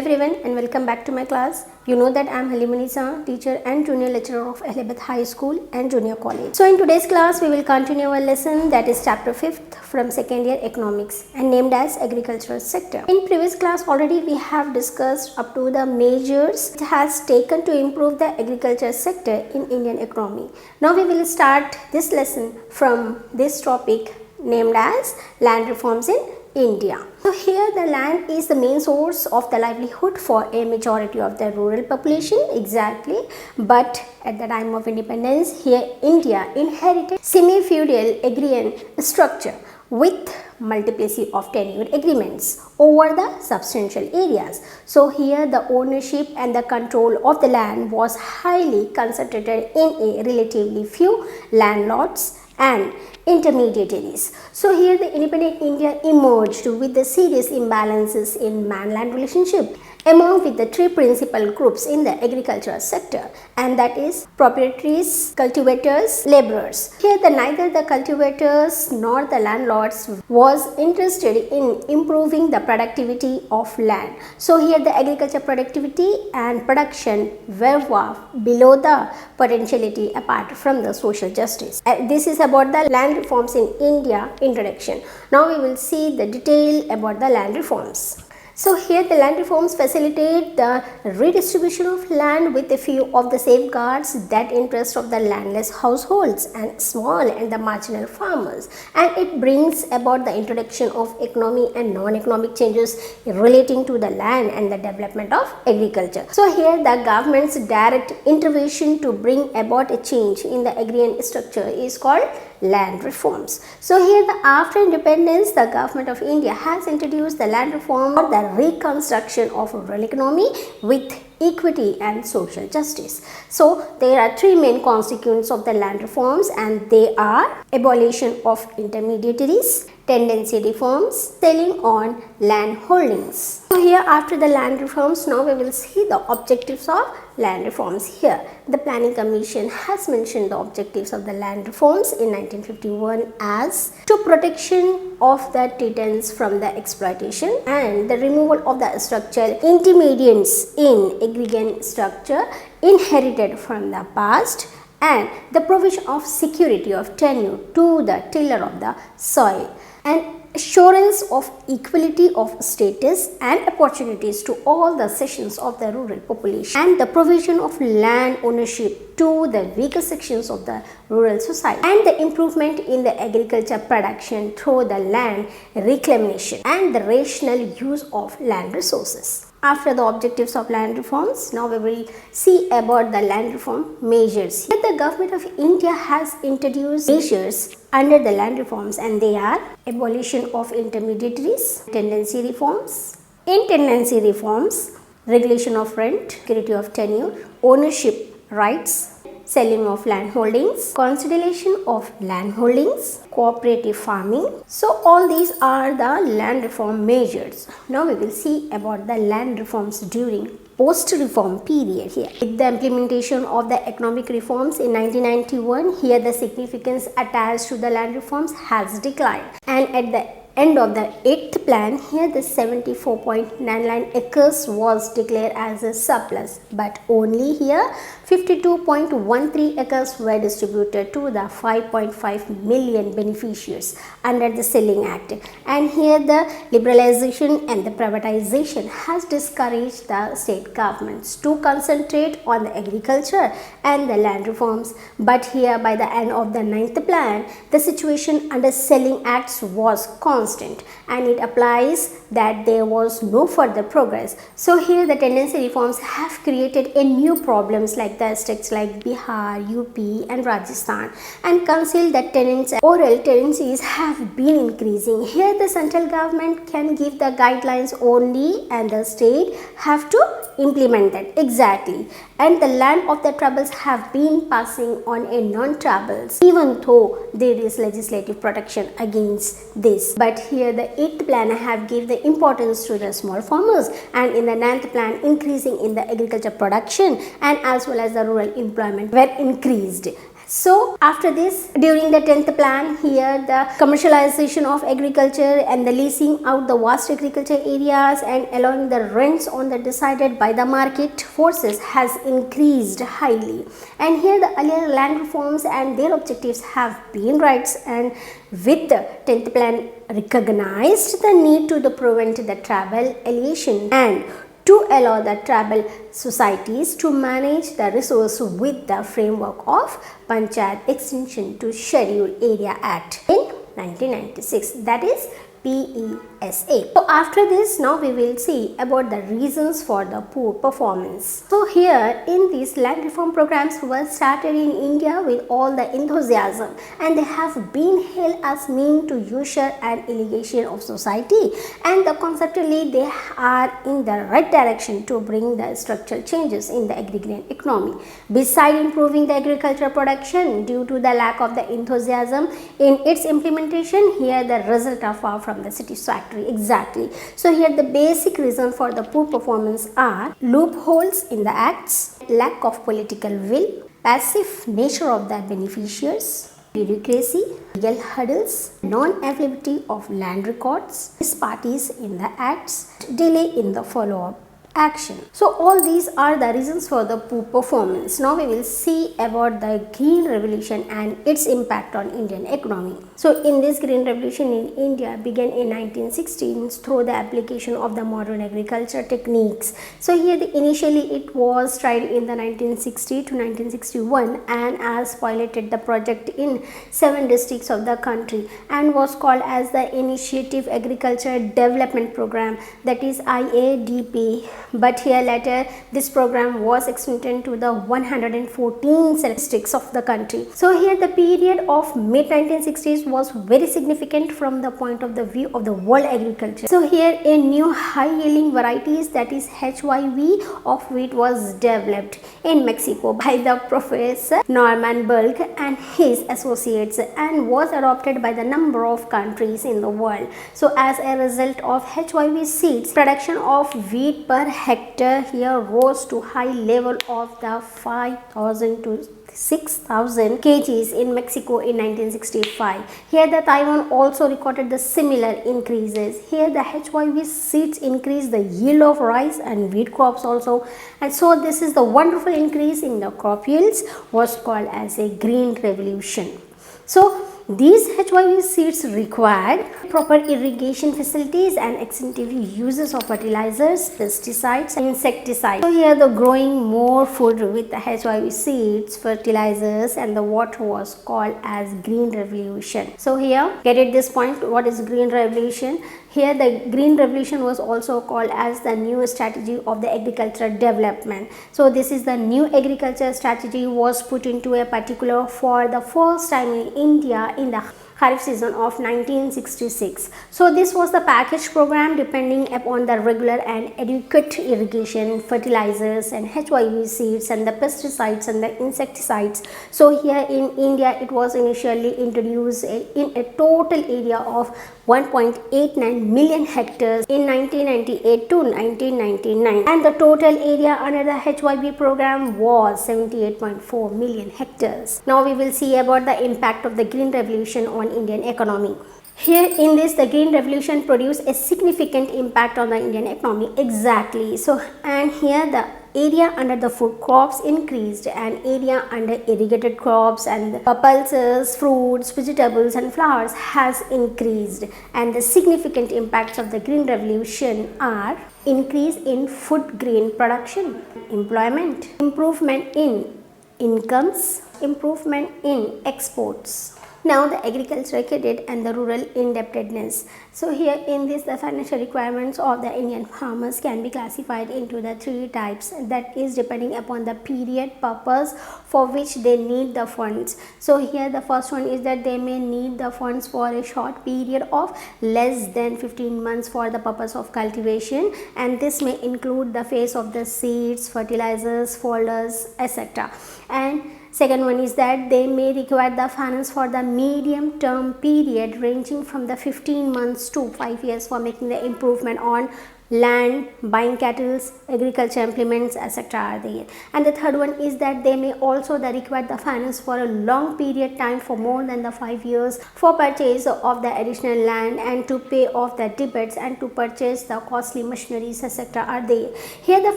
everyone and welcome back to my class. You know that I am Halimunisa, teacher and junior lecturer of Ahliabad High School and Junior College. So in today's class we will continue our lesson, that is chapter 5th from second year economics and named as agricultural sector. In previous class already we have discussed up to the measures it has taken to improve the agriculture sector in Indian economy. Now we will start this lesson from this topic named as land reforms in India. So here the land is the main source of the livelihood for a majority of the rural population, exactly, but at the time of independence here India inherited semi-feudal agrarian structure with multiplicity of tenure agreements over the substantial areas. So here the ownership and the control of the land was highly concentrated in a relatively few landlords and intermediaries. So here the independent India emerged with the serious imbalances in man-land relationship among with the three principal groups in the agricultural sector, and that is proprietaries, cultivators, laborers. Here neither the cultivators nor the landlords was interested in improving the productivity of land. So here the agriculture productivity and production were below the potentiality apart from the social justice. This is about the land reforms in India introduction. Now we will see the detail about the land reforms. So here the land reforms facilitate the redistribution of land with a few of the safeguards that interest of the landless households and small and the marginal farmers, and it brings about the introduction of economic and non-economic changes relating to the land and the development of agriculture. So here the government's direct intervention to bring about a change in the agrarian structure is called land reforms. So here after independence the government of India has introduced the land reform or the reconstruction of rural economy with equity and social justice. So there are three main consequences of the land reforms, and they are abolition of intermediaries, tendency reforms, selling on land holdings. So here after the land reforms, now we will see the objectives of land reforms. Here the Planning Commission has mentioned the objectives of the land reforms in 1951 as to protection of the titans from the exploitation and the removal of the structural intermediates in agrarian structure inherited from the past, and the provision of security of tenure to the tiller of the soil, and assurance of equality of status and opportunities to all the sections of the rural population, and the provision of land ownership to the weaker sections of the rural society, and the improvement in the agriculture production through the land reclamation and the rational use of land resources. After the objectives of land reforms, now we will see about the land reform measures. Here the government of India has introduced measures under the land reforms, and they are abolition of intermediaries, tendency reforms. In tendency reforms, regulation of rent, security of tenure, ownership rights, selling of land holdings, consolidation of land holdings, cooperative farming. So all these are the land reform measures. Now we will see about the land reforms during post-reform period here. With the implementation of the economic reforms in 1991, here the significance attached to the land reforms has declined, and at the end of the 8th plan, here the 74.99 acres was declared as a surplus, but only here 52.13 acres were distributed to the 5.5 million beneficiaries under the Selling Act, and here the liberalization and the privatization has discouraged the state governments to concentrate on the agriculture and the land reforms, but here by the end of the 9th plan, the situation under Selling Acts was constant, and it applies that there was no further progress. So here the tendency reforms have created a new problems like the states like Bihar, UP and Rajasthan, and concealed that tenants oral tenancies have been increasing. Here the central government can give the guidelines only, and the state have to implement that exactly, and the land of the tribals have been passing on a non-tribals even though there is legislative protection against this. But here the 8th plan have give the importance to the small farmers, and in the 9th plan increasing in the agriculture production and as well as the rural employment were increased. So after this, during the 10th plan, here the commercialization of agriculture and the leasing out the vast agriculture areas and allowing the rents on the decided by the market forces has increased highly. And here the earlier land reforms and their objectives have been rights, and with the 10th plan recognized the need to prevent the tribal alienation and to allow the tribal societies to manage the resource with the framework of Panchayat Extension to Schedule Area Act in 1996, that is PESA. So after this, now we will see about the reasons for the poor performance. So here in these land reform programs were started in India with all the enthusiasm, and they have been held as mean to usher and allegation of society, and conceptually they are in the right direction to bring the structural changes in the agrarian economy. Beside improving the agricultural production, due to the lack of the enthusiasm in its implementation, here the result are far from the satisfactory. Exactly. So here the basic reason for the poor performance are loopholes in the acts, lack of political will, passive nature of the beneficiaries, bureaucracy, legal hurdles, non-availability of land records, disparities in the acts, delay in the follow-up action. So all these are the reasons for the poor performance. Now we will see about the Green Revolution and its impact on Indian economy. So in this Green Revolution in India began in 1916 through the application of the modern agriculture techniques. So here initially it was tried in the 1960 to 1961 and as piloted the project in 7 districts of the country and was called as the Initiative Agriculture Development Program, that is IADP. But here later this program was extended to the 114 districts of the country. So here the period of mid 1960s was very significant from the point of the view of the world agriculture. So here a new high yielding varieties, that is HYV of wheat, was developed in Mexico by the Professor Norman Bulk and his associates and was adopted by the number of countries in the world. So as a result of HYV seeds, production of wheat per hectare here rose to high level of the 5,000 to 6,000 kgs in Mexico in 1965. Here the Taiwan also recorded the similar increases. Here the HYV seeds increased the yield of rice and wheat crops also, and so this is the wonderful increase in the crop yields was called as a Green Revolution. So these HYV seeds required proper irrigation facilities and extensive uses of fertilizers, pesticides and insecticides. So here the growing more food with the HYV seeds, fertilizers and the water was called as Green Revolution. So here get at this point what is Green Revolution. Here the Green Revolution was also called as the new strategy of the agricultural development. So this is the new agriculture strategy was put into a particular for the first time in India in the Kharif season of 1966. So this was the package program depending upon the regular and adequate irrigation, fertilizers and HYV seeds and the pesticides and the insecticides. So here in India it was initially introduced in a total area of 1.89 million hectares in 1998 to 1999, and the total area under the HYV program was 78.4 million hectares. Now we will see about the impact of the Green Revolution on Indian economy. Here in this the Green Revolution produced a significant impact on the Indian economy. Exactly. So and here the area under the food crops increased and area under irrigated crops and the pulses, fruits, vegetables and flowers has increased, and the significant impacts of the Green Revolution are increase in food grain production, employment, improvement in incomes, improvement in exports. Now the agricultural credit and the rural indebtedness. So here in this the financial requirements of the Indian farmers can be classified into the 3 types, that is depending upon the period purpose for which they need the funds. So here the first one is that they may need the funds for a short period of less than 15 months for the purpose of cultivation, and this may include the phase of the seeds, fertilizers, foliars, etc. And second one is that they may require the finance for the medium term period ranging from the 15 months to 5 years for making the improvement on land, buying cattle, agriculture implements, etc. are there. And the third one is that they may also require the finance for a long period time for more than the 5 years for purchase of the additional land and to pay off the debts and to purchase the costly machineries, etc. are there. Here the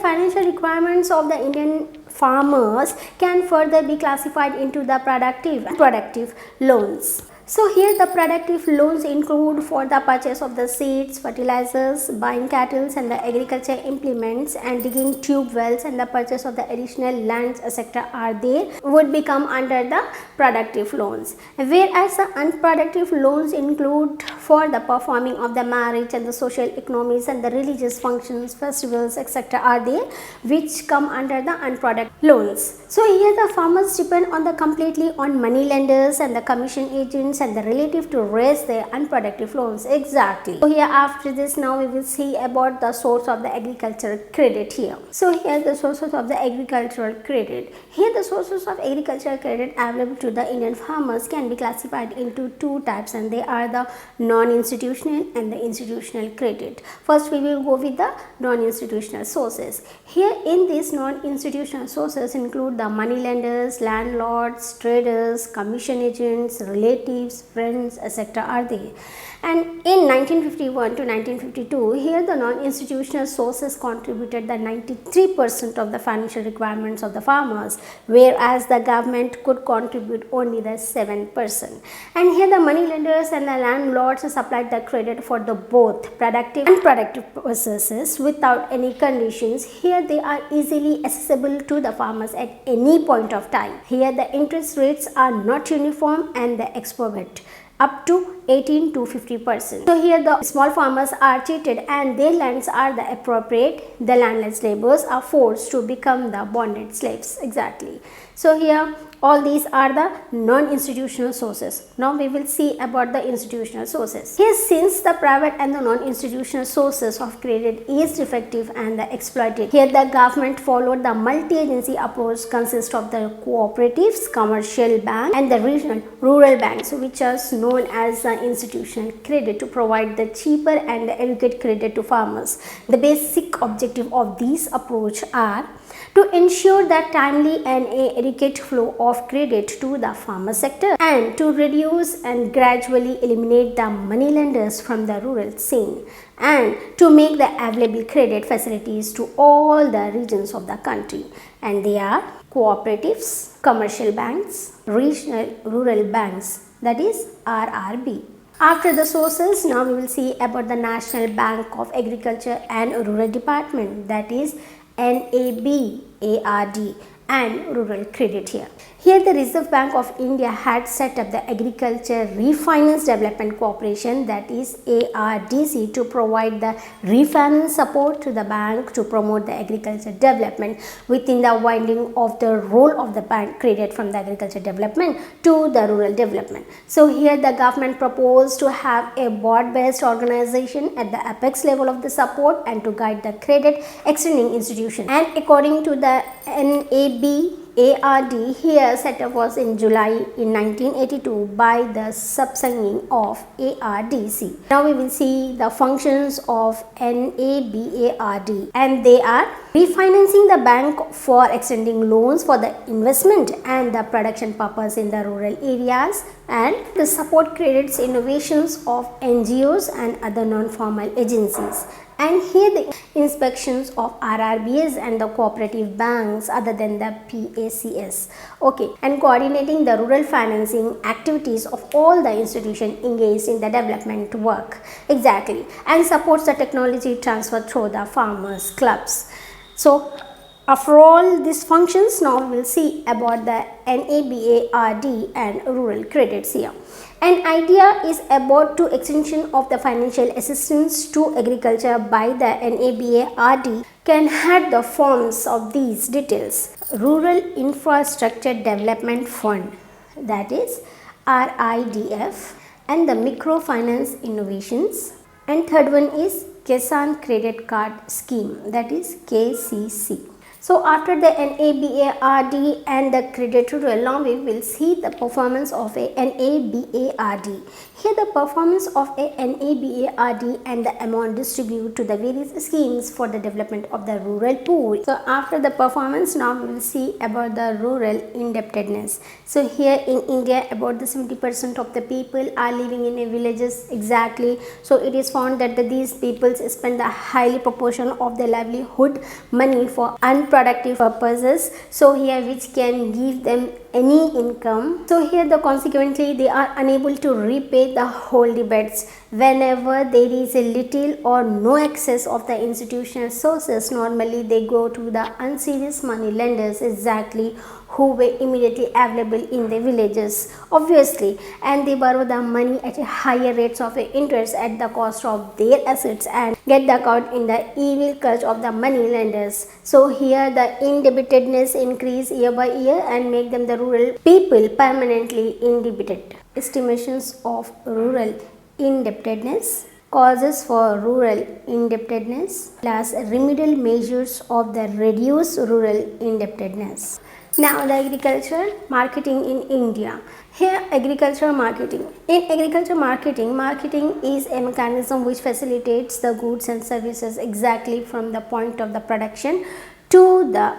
financial requirements of the Indian farmers can further be classified into the productive and productive loans. So here the productive loans include for the purchase of the seeds, fertilizers, buying cattle and the agriculture implements and digging tube wells and the purchase of the additional lands, etc. are there, would become under the productive loans. Whereas the unproductive loans include for the performing of the marriage and the social economies and the religious functions, festivals, etc. are there, which come under the unproductive loans. So here the farmers depend on the completely on money lenders and the commission agents and the relative to raise their unproductive loans. Exactly. So here after this now we will see about the source of the agricultural credit here. So here the sources of the agricultural credit. Here the sources of agricultural credit available to the Indian farmers can be classified into two types, and they are the non-institutional and the institutional credit. First we will go with the non-institutional sources. Here in these non-institutional sources include the money lenders, landlords, traders, commission agents, relatives, friends, etc. are there. And in 1951 to 1952, here the non-institutional sources contributed the 93% of the financial requirements of the farmers, whereas the government could contribute only the 7%. And here the money lenders and the landlords supplied the credit for the both productive and unproductive processes without any conditions. Here they are easily accessible to the farmers at any point of time. Here the interest rates are not uniform and the exorbitant, up to 18 to 50%. So here the small farmers are cheated and their lands are the appropriate. The landless laborers are forced to become the bonded slaves. Exactly. So here all these are the non-institutional sources. Now we will see about the institutional sources. Here since the private and the non-institutional sources of credit is defective and the exploited, here the government followed the multi-agency approach consist of the cooperatives, commercial bank and the regional rural banks, which are known as the institutional credit, to provide the cheaper and the adequate credit to farmers. The basic objective of these approach are to ensure that timely and adequate flow of credit to the farmer sector and to reduce and gradually eliminate the money lenders from the rural scene and to make the available credit facilities to all the regions of the country. And they are cooperatives, commercial banks, regional rural banks, that is RRB. After the sources, now we will see about the National Bank of Agriculture and Rural Department, that is NABARD, and rural credit here. Here the Reserve Bank of India had set up the Agriculture Refinance Development Corporation, that is ARDC, to provide the refinance support to the bank to promote the agriculture development within the winding of the role of the bank credit from the agriculture development to the rural development. So here the government proposed to have a board-based organization at the apex level of the support and to guide the credit extending institution. And according to the NABARD, here setup was in July in 1982 by the subsidiary of ARDC. Now we will see the functions of NABARD, and they are refinancing the bank for extending loans for the investment and the production purpose in the rural areas, and the support credits innovations of NGOs and other non-formal agencies. And here the inspections of RRBs and the cooperative banks other than the PACS. Okay, and coordinating the rural financing activities of all the institutions engaged in the development work. Exactly, and supports the technology transfer through the farmers clubs. So after all these functions, now we will see about the NABARD and rural credits here. An idea is about to extension of the financial assistance to agriculture by the NABARD can have the forms of these details. Rural Infrastructure Development Fund, that is RIDF, and the Microfinance Innovations, and third one is Kisan Credit Card Scheme, that is KCC. So after the NABARD and the credit rural, now we will see the performance of a NABARD. Here the performance of a NABARD and the amount distributed to the various schemes for the development of the rural poor. So after the performance, now we will see about the rural indebtedness. So here in India, about the 70% of the people are living in a villages exactly. So it is found that these people spend the highly proportion of their livelihood money for unproductive purposes. So here which can give them any income. So here consequently they are unable to repay the whole debts. Whenever there is a little or no access of the institutional sources, normally they go to the unserious money lenders exactly who were immediately available in the villages obviously, and they borrow the money at a higher rates of interest at the cost of their assets and get the caught in the evil clutch of the money lenders. So here the indebtedness increase year by year and make them the rural people permanently indebted. Estimations of rural indebtedness, causes for rural indebtedness plus remedial measures of the reduced rural indebtedness. Now the agriculture marketing in India. Here agriculture marketing. In agriculture marketing, marketing is a mechanism which facilitates the goods and services exactly from the point of the production to the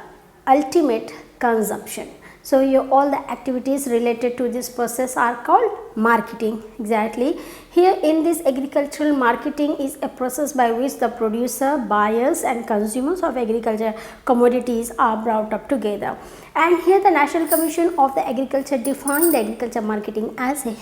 ultimate consumption. So here all the activities related to this process are called marketing exactly. Here in this agricultural marketing is a process by which the producer, buyers and consumers of agriculture commodities are brought up together. And here the National Commission of the Agriculture defined the agriculture marketing as a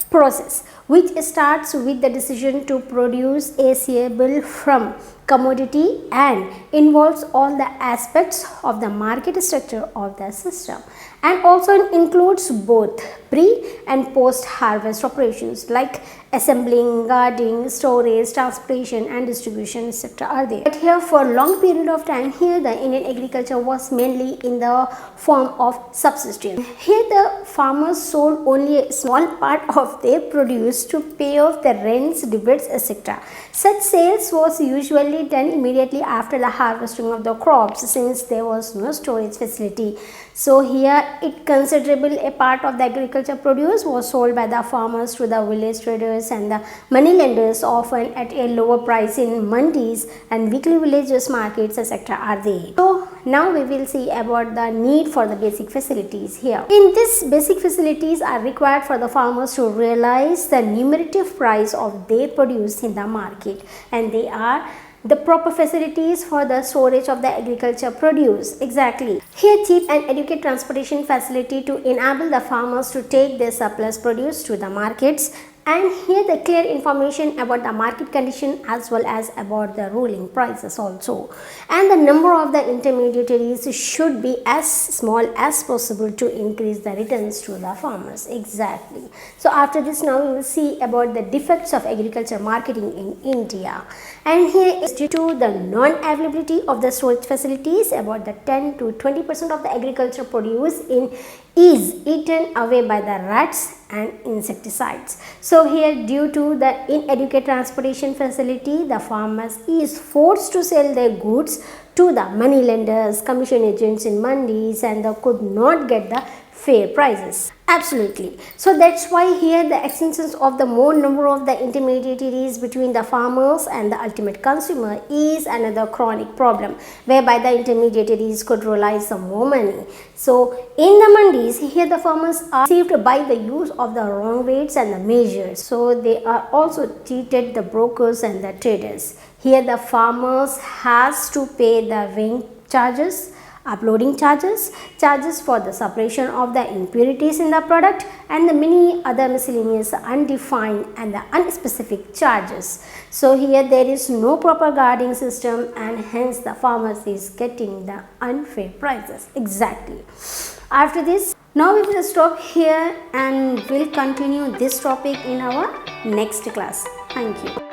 process which starts with the decision to produce a saleable from commodity and involves all the aspects of the market structure of the system, and also includes both pre and post harvest operations like assembling, guarding, storage, transportation and distribution etc. are there. But here for long period of time, here the Indian agriculture was mainly in the form of subsistence. Here the farmers sold only a small part of their produce to pay off the rents, debates etc. Such sales was usually done immediately after the harvesting of the crops since there was no storage facility. So here it considerable a part of the agriculture produce was sold by the farmers to the village traders and the money lenders, often at a lower price in mandis and weekly villages markets etc. are there. So now we will see about the need for the basic facilities here. In this basic facilities are required for the farmers to realize the numerative price of their produce in the market, and they are the proper facilities for the storage of the agriculture produce exactly. Here cheap and adequate transportation facility to enable the farmers to take their surplus produce to the markets, and here the clear information about the market condition as well as about the ruling prices also, and the number of the intermediaries should be as small as possible to increase the returns to the farmers exactly. So after this, now we will see about the defects of agriculture marketing in India, and here is due to the non-availability of the storage facilities. About the 10 to 20% of the agriculture produce is eaten away by the rats and insecticides. So here due to the inadequate transportation facility, the farmers is forced to sell their goods to the money lenders, commission agents in mandis, and they could not get the fair prices. Absolutely. So that's why here the existence of the more number of the intermediaries between the farmers and the ultimate consumer is another chronic problem, whereby the intermediaries could realize some more money. So in the mandis, here the farmers are deceived by the use of the wrong weights and the measures. So they are also cheated the brokers and the traders. Here the farmers has to pay the weighing charges, uploading charges, charges for the separation of the impurities in the product, and the many other miscellaneous undefined and the unspecific charges. So here there is no proper guarding system, and hence the farmers is getting the unfair prices exactly. After this, now we will stop here and will continue this topic in our next class. Thank you.